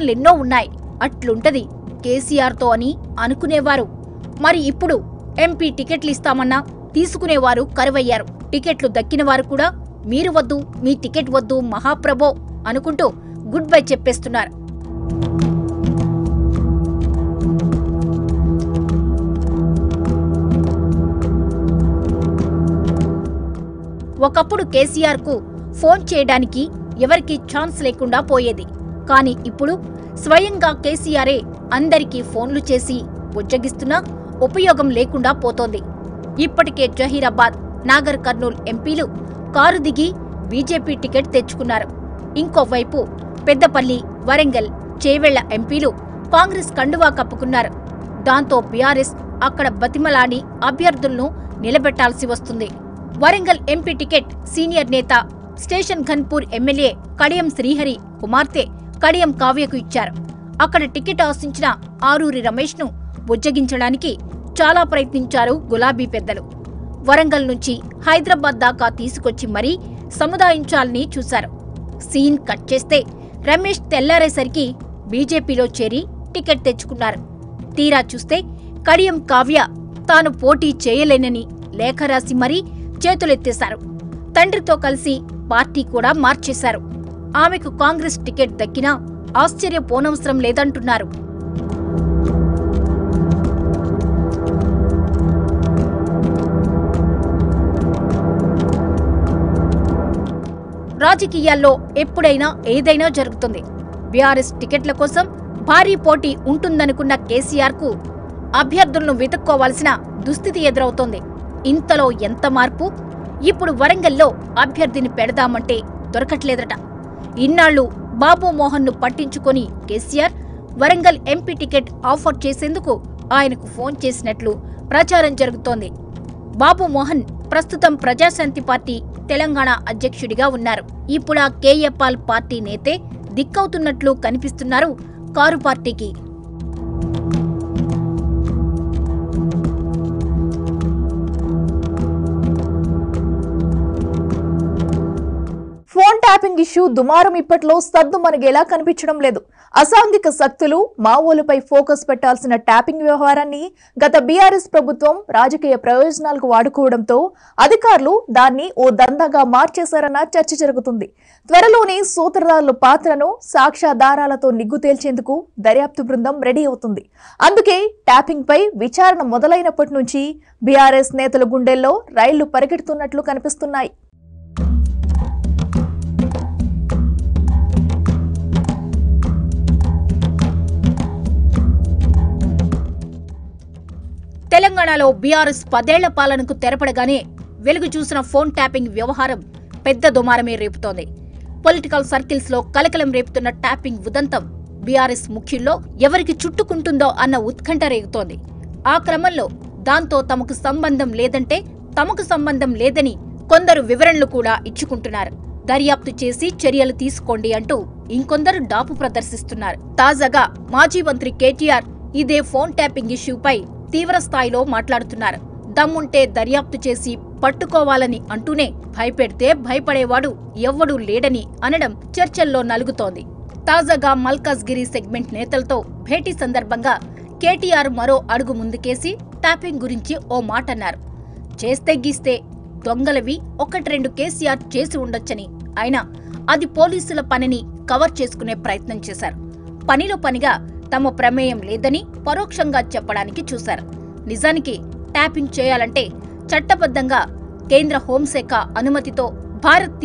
ఎన్నో ఉన్నాయి అట్లుంటది కేసీఆర్ తో అని అనుకునేవారు. మరి ఇప్పుడు ఎంపీ టికెట్లు ఇస్తామన్నా తీసుకునేవారు కరువయ్యారు. టికెట్లు దక్కిన వారు కూడా మీరు వద్దు, మీ టికెట్ వద్దు మహాప్రభో అనుకుంటూ గుడ్ బై చెప్పేస్తున్నారు. ఒకప్పుడు కేసీఆర్ కు ఫోన్ చేయడానికి ఎవరికీ ఛాన్స్ లేకుండా పోయేది. కానీ ఇప్పుడు స్వయంగా కేసీఆరే అందరికీ ఫోన్లు చేసి బుజ్జగిస్తున్నా ఉపయోగం లేకుండా పోతోంది. ఇప్పటికే జహీరాబాద్, నాగర్ కర్నూల్ ఎంపీలు కారు దిగి బీజేపీ టికెట్ తెచ్చుకున్నారు. ఇంకోవైపు పెద్దపల్లి, వరంగల్, చేవెళ్ల ఎంపీలు కాంగ్రెస్ కండువా కప్పుకున్నారు. దాంతో బీఆర్ఎస్ అక్కడ బతిమలాడి అభ్యర్థులను నిలబెట్టాల్సి వస్తుంది. వరంగల్ ఎంపీ టికెట్ సీనియర్ నేత, స్టేషన్ ఘన్పూర్ ఎమ్మెల్యే కడియం శ్రీహరి కుమార్తె కడియం కావ్యకు ఇచ్చారు. అక్కడ టికెట్ ఆశించిన ఆరూరి రమేష్ ను బుజ్జగించడానికి చాలా ప్రయత్నించారు గులాబీ పెద్దలు. వరంగల్ నుంచి హైదరాబాద్ దాకా తీసుకొచ్చి మరీ సముదాయించాలని చూశారు. సీన్ కట్ చేస్తే రమేష్ తెల్లారేసరికి బీజేపీలో చేరి టికెట్ తెచ్చుకున్నారు. తీరా చూస్తే కడియం కావ్య తాను పోటీ చేయలేనని లేఖ రాసి మరీ చేతులెత్తేశారు. తండ్రితో కలిసి పార్టీ కూడా మార్చేశారు. ఆమెకు కాంగ్రెస్ టికెట్ దక్కినా ఆశ్చర్యపోనవసరం లేదంటున్నారు. రాజకీయాల్లో ఎప్పుడైనా ఏదైనా జరుగుతుంది. బీఆర్ఎస్ టికెట్ల కోసం భారీ పోటీ ఉంటుందనుకున్న కేసీఆర్ కు అభ్యర్థులను వెతుక్కోవాల్సిన దుస్థితి ఎదురవుతోంది. ఇంతలో ఎంత మార్పు! ఇప్పుడు వరంగల్లో అభ్యర్థిని పెడదామంటే దొరకట్లేదట. ఇన్నాళ్లు బాబు మోహన్ ను పట్టించుకొని KCR Warangal MP ticket offer చేసేందుకు ఆయనకు ఫోన్ చేసినట్లు ప్రచారం జరుగుతోంది. బాబు మోహన్ ప్రస్తుతం ప్రజాశాంతి పార్టీ తెలంగాణ అధ్యక్షుడిగా ఉన్నారు. ఇప్పుడు ఆ కేఏపాల్ పార్టీ నేతే దిక్కవుతున్నట్లు కనిపిస్తున్నారు కారు పార్టీకి. ఫోన్ ట్యాపింగ్ ఇష్యూ దుమారం ఇప్పట్లో సద్దు మనగేలా కనిపించడం లేదు. అసాంఘిక శక్తులు, మావోలపై ఫోకస్ పెట్టాల్సిన ట్యాపింగ్ వ్యవహారాన్ని గత బీఆర్ఎస్ ప్రభుత్వం రాజకీయ ప్రయోజనాలకు వాడుకోవడంతో అధికారులు దాన్ని ఓ దందాగా మార్చేశారన్న చర్చ జరుగుతుంది. త్వరలోనే సూత్రధారుల పాత్రను సాక్ష్యాధారాలతో నిగ్గు తేల్చేందుకు దర్యాప్తు బృందం రెడీ అవుతుంది. అందుకే ట్యాపింగ్ పై విచారణ మొదలైనప్పటి నుంచి బీఆర్ఎస్ నేతల గుండెల్లో రైళ్లు పరిగెడుతున్నట్లు కనిపిస్తున్నాయి. తెలంగాణలో బీఆర్ఎస్ 10 ఏళ్ల పాలనకు తెరపడగానే వెలుగు చూసిన ఫోన్ ట్యాపింగ్ వ్యవహారం పెద్ద దుమారమే రేపుతోంది. పొలిటికల్ సర్కిల్స్ లో కలకలం రేపుతున్న ట్యాపింగ్ ఉదంతం బీఆర్ఎస్ ముఖ్యుల్లో ఎవరికి చుట్టుకుంటుందో అన్న ఉత్కంఠ రేగుతోంది. ఆ క్రమంలో దాంతో తమకు సంబంధం లేదంటే తమకు సంబంధం లేదని కొందరు వివరణలు కూడా ఇచ్చుకుంటున్నారు. దర్యాప్తు చేసి చర్యలు తీసుకోండి అంటూ ఇంకొందరు డాపు ప్రదర్శిస్తున్నారు. తాజాగా మాజీ మంత్రి కేటీఆర్ ఇదే ఫోన్ ట్యాపింగ్ ఇష్యూపై తీవ్ర స్థాయిలో మాట్లాడుతున్నారు. దమ్ముంటే దర్యాప్తు చేసి పట్టుకోవాలని అంటూనే భయపెడితే భయపడేవాడు ఎవ్వడూ లేడని అనడం చర్చల్లో నలుగుతోంది. తాజాగా మల్కాజ్గిరి సెగ్మెంట్ నేతలతో భేటీ సందర్భంగా కేటీఆర్ మరో అడుగు ముందుకేసి ట్యాపింగ్ గురించి ఓ మాటన్నారు. చేస్తే గీస్తే దొంగలవి 1-2 కేసీఆర్ చేసి ఉండొచ్చని, అయినా అది పోలీసుల పనిని కవర్ చేసుకునే ప్రయత్నం చేశారు. పనిలో పనిగా తమ ప్రమేయం లేదని పరోక్షంగా చెప్పడానికి చూశారు. నిజానికి ట్యాపింగ్ చేయాలంటే చట్టబద్ధంగా కేంద్ర హోంశాఖ అనుమతితో భారత్